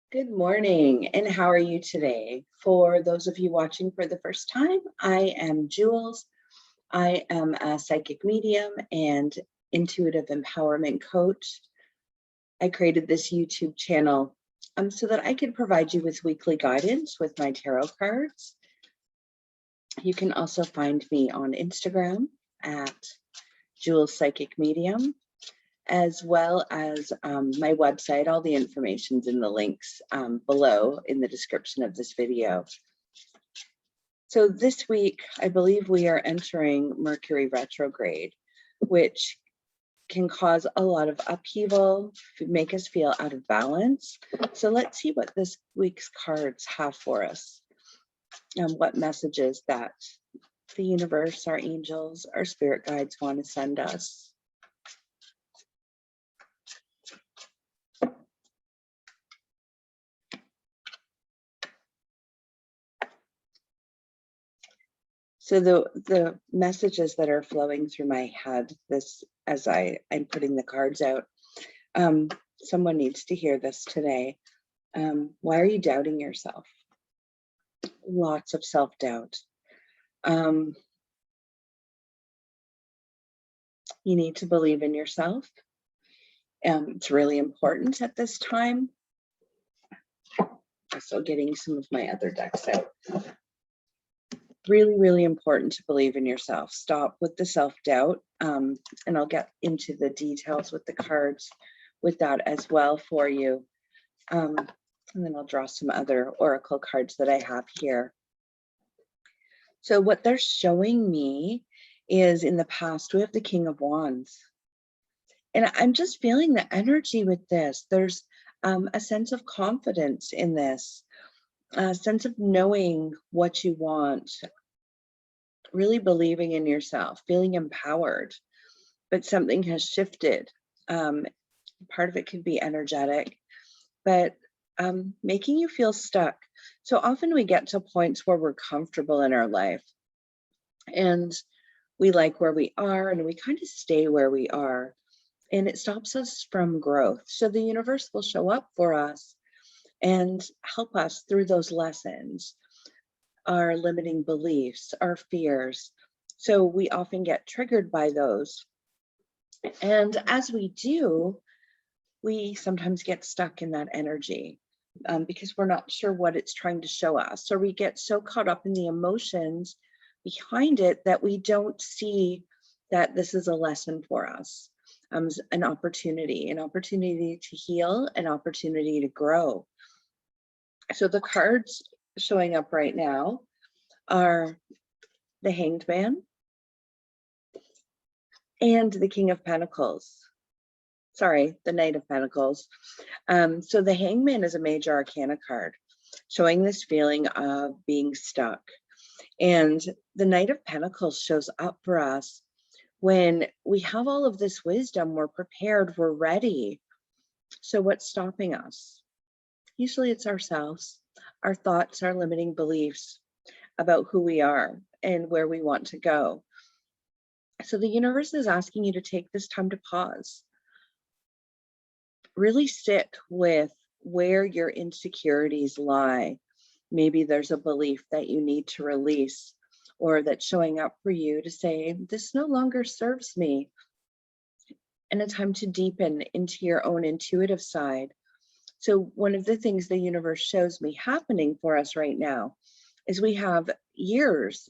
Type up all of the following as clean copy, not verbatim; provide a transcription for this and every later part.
Good morning, and how are you today? For those of you watching for the first time, I am Jules. I am a psychic medium and intuitive empowerment coach. I created this YouTube channel so that I could provide you with weekly guidance with my tarot cards. You can also find me on Instagram at Jules Psychic Medium, as well as my website. All the information's in the links below in the description of this video. So this week, I believe we are entering Mercury retrograde, which can cause a lot of upheaval, make us feel out of balance. So let's see what this week's cards have for us and what messages that the universe, our angels, our spirit guides want to send us. So the messages that are flowing through my head, this as I'm putting the cards out, someone needs to hear this today. Why are you doubting yourself? Lots of self-doubt. You need to believe in yourself. It's really important at this time. Also getting some of my other decks out. Really, really important to believe in yourself. Stop with the self-doubt. And I'll get into the details with the cards with that as well for you. And then I'll draw some other oracle cards that I have here. So what they're showing me is in the past, we have the King of Wands. And I'm just feeling the energy with this. There's a sense of confidence in this, a sense of knowing what you want, really believing in yourself, feeling empowered, but something has shifted. Part of it could be energetic, but making you feel stuck. So often we get to points where we're comfortable in our life and we like where we are and we kind of stay where we are, and it stops us from growth. So the universe will show up for us and help us through those lessons, our limiting beliefs, our fears. So we often get triggered by those. And as we do, we sometimes get stuck in that energy because we're not sure what it's trying to show us. So we get so caught up in the emotions behind it that we don't see that this is a lesson for us, an opportunity to heal, an opportunity to grow. So the cards showing up right now are the Hanged Man and the King of Pentacles. Sorry, the Knight of Pentacles. So the Hangman is a major arcana card, showing this feeling of being stuck. And the Knight of Pentacles shows up for us when we have all of this wisdom, we're prepared, we're ready. So what's stopping us? Usually it's ourselves, our thoughts, our limiting beliefs about who we are and where we want to go. So the universe is asking you to take this time to pause. Really sit with where your insecurities lie. Maybe there's a belief that you need to release, or that's showing up for you to say, this no longer serves me. And a time to deepen into your own intuitive side. So one of the things the universe shows me happening for us right now is we have years,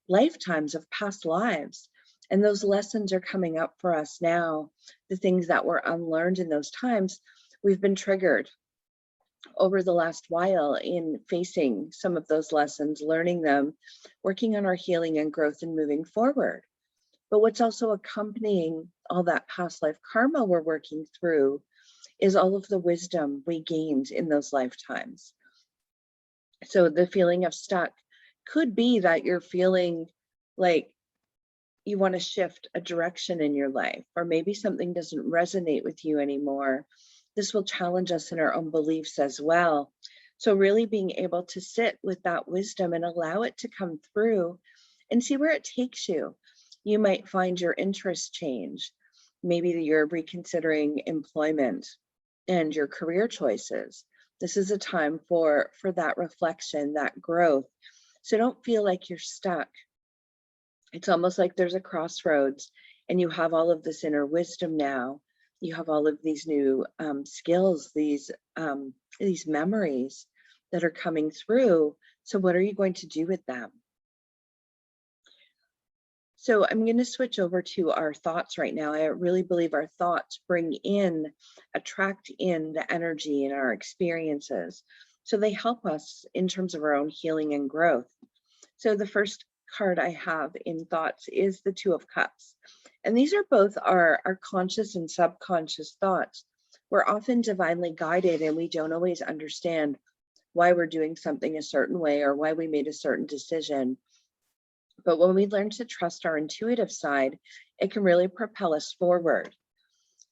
lifetimes of past lives. And those lessons are coming up for us now. The things that were unlearned in those times, we've been triggered over the last while in facing some of those lessons, learning them, working on our healing and growth and moving forward. But what's also accompanying all that past life karma we're working through is all of the wisdom we gained in those lifetimes. So the feeling of stuck could be that you're feeling like you want to shift a direction in your life, or maybe something doesn't resonate with you anymore. This will challenge us in our own beliefs as well. So really being able to sit with that wisdom and allow it to come through and see where it takes you. You might find your interests change. Maybe you're reconsidering employment and your career choices. This is a time for that reflection, that growth. So don't feel like you're stuck. It's almost like there's a crossroads and you have all of this inner wisdom now. You have all of these new skills, these memories that are coming through. So what are you going to do with them? So I'm going to switch over to our thoughts right now. I really believe our thoughts attract in the energy in our experiences. So they help us in terms of our own healing and growth. So the first card I have in thoughts is the Two of Cups. And these are both our conscious and subconscious thoughts. We're often divinely guided and we don't always understand why we're doing something a certain way or why we made a certain decision. But when we learn to trust our intuitive side, it can really propel us forward.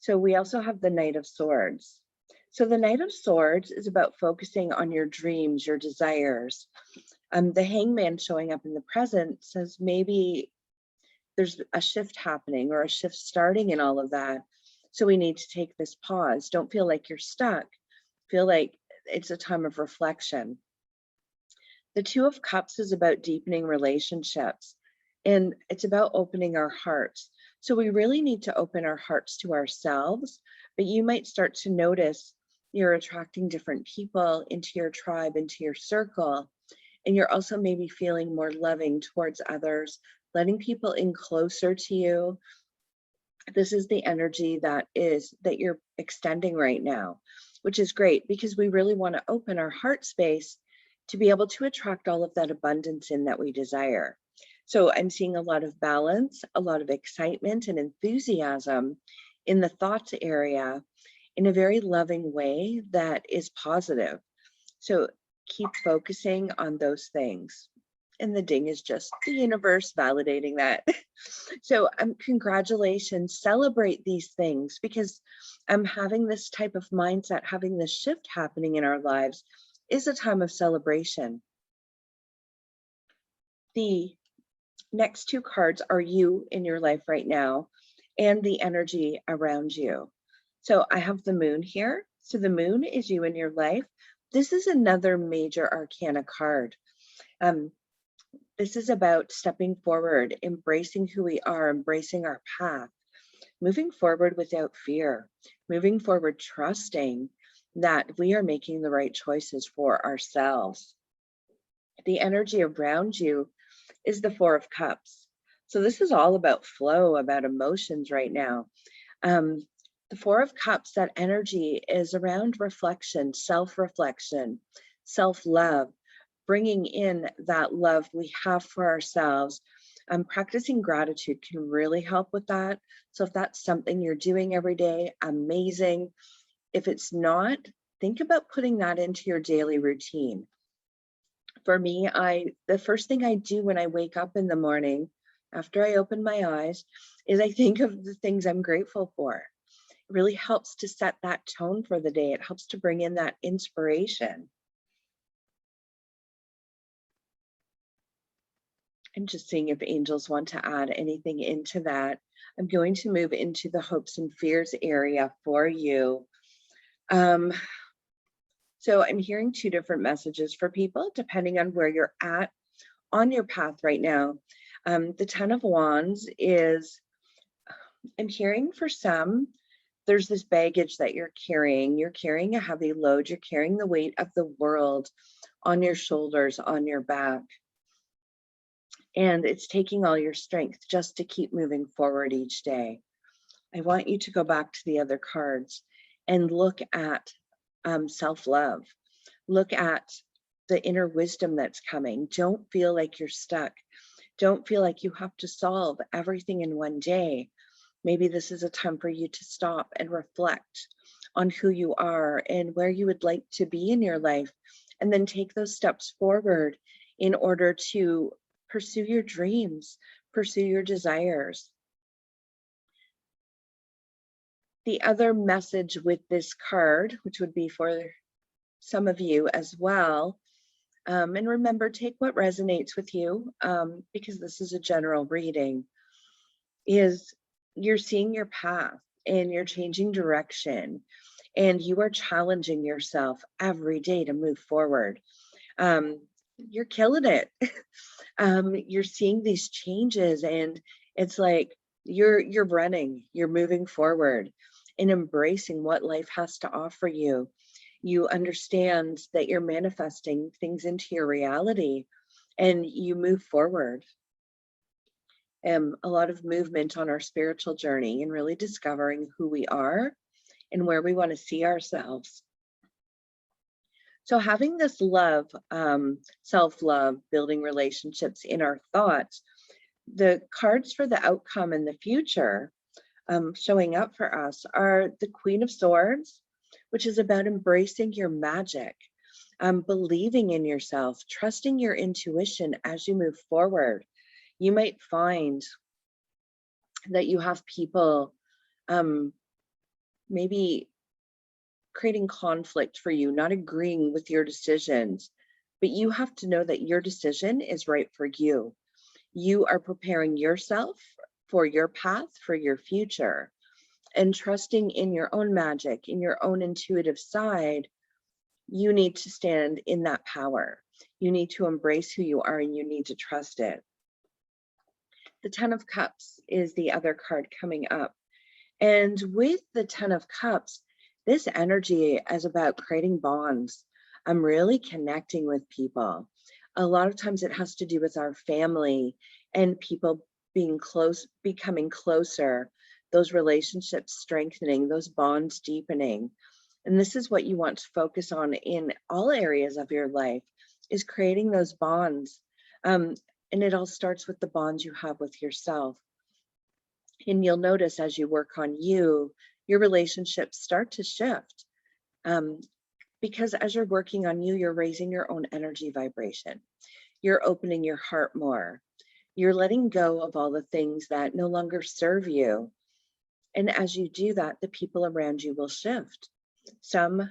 So we also have the Knight of Swords. So the Knight of Swords is about focusing on your dreams, your desires. The Hangman showing up in the present says maybe there's a shift happening or a shift starting in all of that. So we need to take this pause. Don't feel like you're stuck. Feel like it's a time of reflection. The Two of Cups is about deepening relationships, and it's about opening our hearts. So we really need to open our hearts to ourselves, but you might start to notice you're attracting different people into your tribe, into your circle, and you're also maybe feeling more loving towards others, letting people in closer to you. This is the energy that you're extending right now, which is great because we really want to open our heart space to be able to attract all of that abundance in that we desire. So I'm seeing a lot of balance, a lot of excitement and enthusiasm in the thoughts area in a very loving way that is positive. So keep focusing on those things. And the ding is just the universe validating that. So congratulations, celebrate these things because having this type of mindset, having this shift happening in our lives is a time of celebration. The next two cards are you in your life right now and the energy around you. So I have the Moon here. So the Moon is you in your life. This is another major arcana card. This is about stepping forward, embracing who we are, embracing our path, moving forward without fear, moving forward trusting that we are making the right choices for ourselves. The energy around you is the Four of Cups. So this is all about flow, about emotions right now. The Four of Cups, that energy is around reflection, self-reflection, self-love, bringing in that love we have for ourselves. Practicing gratitude can really help with that. So if that's something you're doing every day, amazing. If it's not, think about putting that into your daily routine. For me, the first thing I do when I wake up in the morning, after I open my eyes, is I think of the things I'm grateful for. It really helps to set that tone for the day. It helps to bring in that inspiration. I'm just seeing if angels want to add anything into that. I'm going to move into the hopes and fears area for you. So I'm hearing two different messages for people, depending on where you're at on your path right now. The Ten of Wands is, I'm hearing for some, there's this baggage that you're carrying. You're carrying a heavy load. You're carrying the weight of the world on your shoulders, on your back. And it's taking all your strength just to keep moving forward each day. I want you to go back to the other cards and look at self-love. Look at the inner wisdom that's coming. Don't feel like you're stuck. Don't feel like you have to solve everything in one day. Maybe this is a time for you to stop and reflect on who you are and where you would like to be in your life, and then take those steps forward in order to pursue your dreams, pursue your desires. The other message with this card, which would be for some of you as well, and remember, take what resonates with you, because this is a general reading, is you're seeing your path and you're changing direction and you are challenging yourself every day to move forward. You're killing it. You're seeing these changes, and it's like you're running, you're moving forward and embracing what life has to offer you. You understand that you're manifesting things into your reality, and you move forward. A lot of movement on our spiritual journey and really discovering who we are and where we want to see ourselves. So having this love, self-love, building relationships in our thoughts, the cards for the outcome in the future showing up for us are the Queen of Swords, which is about embracing your magic, believing in yourself, trusting your intuition as you move forward. You might find that you have people maybe creating conflict for you, not agreeing with your decisions, but you have to know that your decision is right for you. You are preparing yourself for your path, for your future, and trusting in your own magic, in your own intuitive side. You need to stand in that power. You need to embrace who you are, and you need to trust it. The Ten of Cups is the other card coming up. And with the Ten of Cups, this energy is about creating bonds. I'm really connecting with people. A lot of times it has to do with our family and people being close, becoming closer, those relationships strengthening, those bonds deepening. And this is what you want to focus on in all areas of your life, is creating those bonds. And it all starts with the bonds you have with yourself. And you'll notice as you work on you, your relationships start to shift. Because as you're working on you, you're raising your own energy vibration. You're opening your heart more. You're letting go of all the things that no longer serve you. And as you do that, the people around you will shift. Some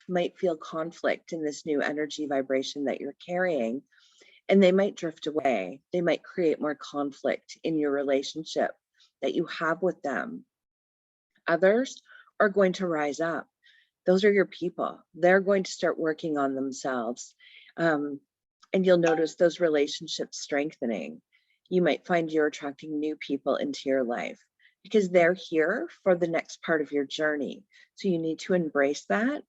might feel conflict in this new energy vibration that you're carrying, and they might drift away. They might create more conflict in your relationship that you have with them. Others are going to rise up. Those are your people. They're going to start working on themselves. And you'll notice those relationships strengthening. You might find you're attracting new people into your life because they're here for the next part of your journey. So you need to embrace that.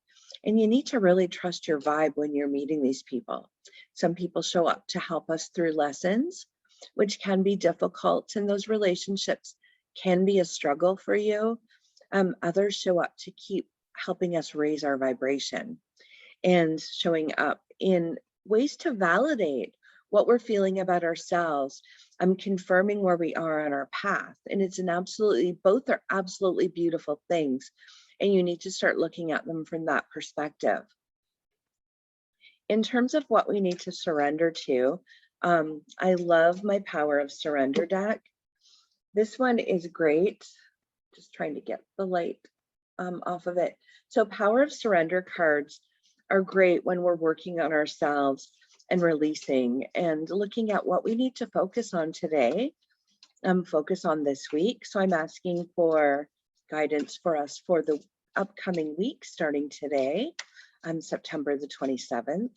And you need to really trust your vibe when you're meeting these people. Some people show up to help us through lessons, which can be difficult, and those relationships can be a struggle for you. Others show up to keep helping us raise our vibration and showing up in ways to validate what we're feeling about ourselves. Confirming where we are on our path. And it's both are absolutely beautiful things. And you need to start looking at them from that perspective. In terms of what we need to surrender to, I love my Power of Surrender deck. This one is great. Just trying to get the light off of it. So Power of Surrender cards are great when we're working on ourselves and releasing and looking at what we need to focus on today, focus on this week. So I'm asking for guidance for us for the upcoming week starting today, September the 27th.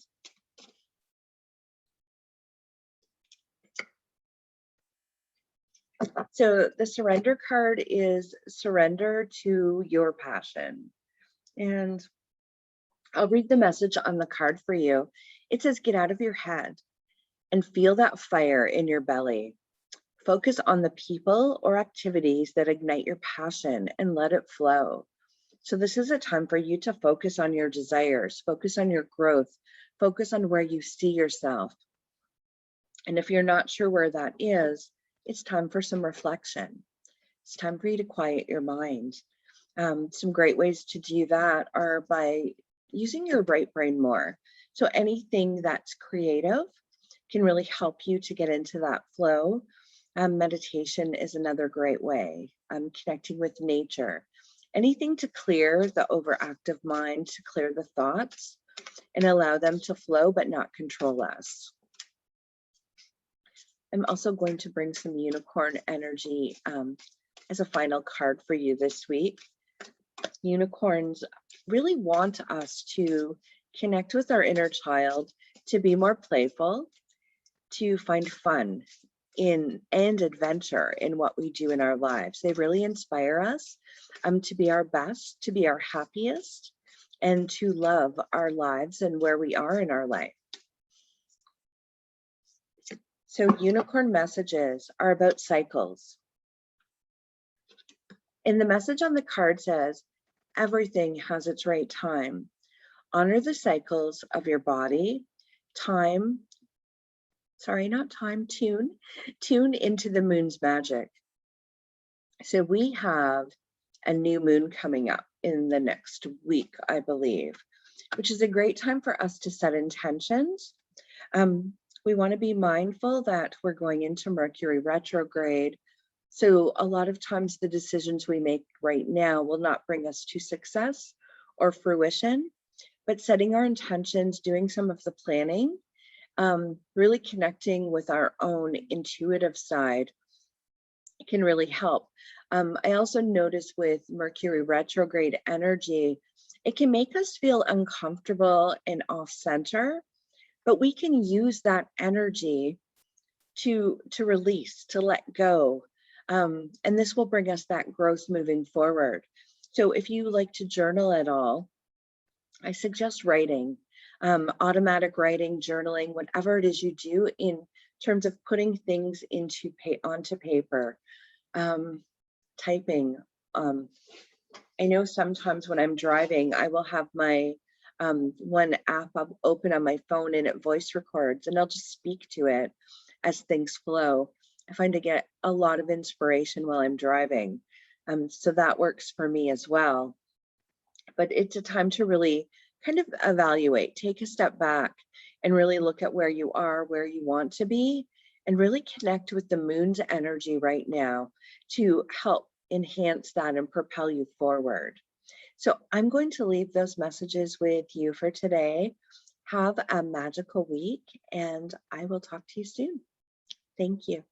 So the surrender card is surrender to your passion. And I'll read the message on the card for you. It says, get out of your head and feel that fire in your belly. Focus on the people or activities that ignite your passion and let it flow. So this is a time for you to focus on your desires, focus on your growth, focus on where you see yourself. And if you're not sure where that is, it's time for some reflection. It's time for you to quiet your mind. Some great ways to do that are by using your right brain more. So anything that's creative can really help you to get into that flow. Meditation is another great way. Connecting with nature. Anything to clear the overactive mind, to clear the thoughts and allow them to flow but not control us. I'm also going to bring some unicorn energy as a final card for you this week. unicorns really want us to connect with our inner child, to be more playful, to find fun in and adventure in what we do in our lives. They really inspire us to be our best, to be our happiest, and to love our lives and where we are in our life. So unicorn messages are about cycles. And the message on the card says, everything has its right time. Honor the cycles of your body, tune into the moon's magic. So we have a new moon coming up in the next week, I believe, which is a great time for us to set intentions. We want to be mindful that we're going into Mercury retrograde. So a lot of times the decisions we make right now will not bring us to success or fruition, but setting our intentions, doing some of the planning, really connecting with our own intuitive side can really help. I also notice with Mercury retrograde energy, it can make us feel uncomfortable and off center, but we can use that energy to release, to let go. And this will bring us that growth moving forward. So if you like to journal at all, I suggest writing, automatic writing, journaling, whatever it is you do in terms of putting things onto paper, typing. I know sometimes when I'm driving, I will have my one app open on my phone and it voice records, and I'll just speak to it as things flow. I find I get a lot of inspiration while I'm driving. So that works for me as well. But it's a time to really kind of evaluate, take a step back and really look at where you are, where you want to be, and really connect with the moon's energy right now to help enhance that and propel you forward. So I'm going to leave those messages with you for today. Have a magical week, and I will talk to you soon. Thank you.